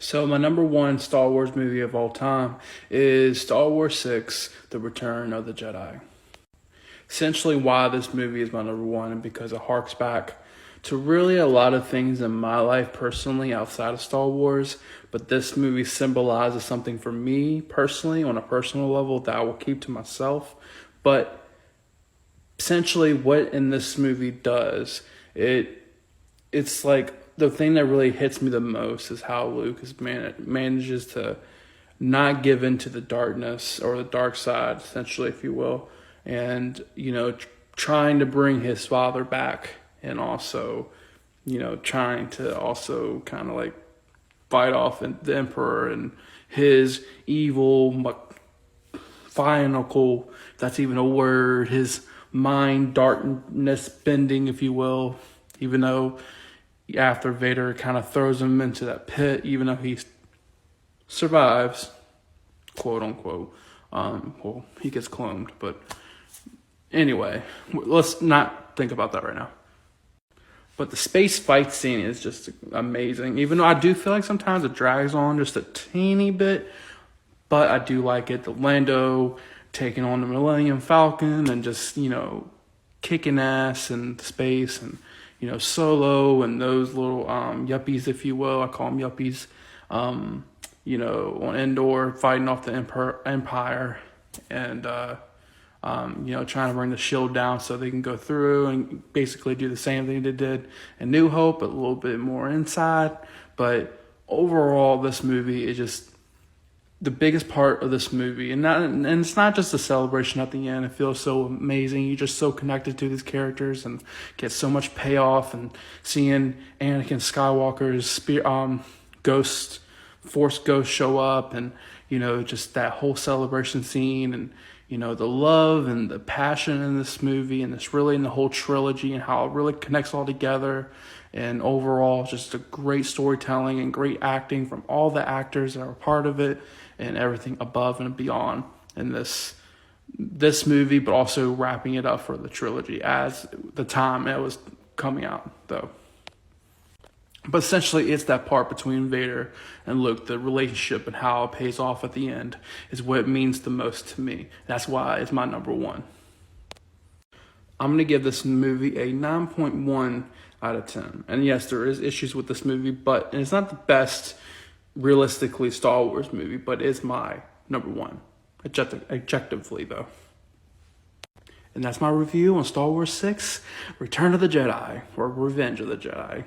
So my number one Star Wars movie of all time is Star Wars 6, The Return of the Jedi. Essentially why this movie is my number one, and because it harks back to really a lot of things in my life personally outside of Star Wars, but this movie symbolizes something for me personally on a personal level that I will keep to myself. But essentially what in this movie does, it's like the thing that really hits me the most is how Luke manages to not give in to the darkness or the dark side, essentially, if you will, and trying to bring his father back, and also, trying to also kind of like fight off the Emperor and his evil, final, if that's even a word, his mind darkness bending, if you will, even though after Vader kind of throws him into that pit, even though he survives, quote unquote. Well, he gets cloned, but anyway, let's not think about that right now. But the space fight scene is just amazing, even though I do feel like sometimes it drags on just a teeny bit, but I do like it. The Lando taking on the Millennium Falcon and just, kicking ass in space, and Solo and those little yuppies, if you will. I call them yuppies. On Endor, fighting off the Empire, and trying to bring the shield down so they can go through and basically do the same thing they did in New Hope, but a little bit more inside. But overall, this movie is just the biggest part of this movie, and it's not just a celebration at the end. It feels so amazing. You're just so connected to these characters and get so much payoff. And seeing Anakin Skywalker's Force Ghost show up, and just that whole celebration scene, and the love and the passion in this movie, and this really in the whole trilogy, and how it really connects all together. And overall, just a great storytelling and great acting from all the actors that are part of it, and everything above and beyond in this movie, but also wrapping it up for the trilogy as the time it was coming out, though. But essentially, it's that part between Vader and Luke, the relationship and how it pays off at the end, is what it means the most to me. That's why it's my number one. I'm going to give this movie a 9.1 out of 10. And yes, there is issues with this movie, but it's not the best, realistically, Star Wars movie, but it's my number one, objectively, though. And that's my review on Star Wars 6, Return of the Jedi, or Revenge of the Jedi.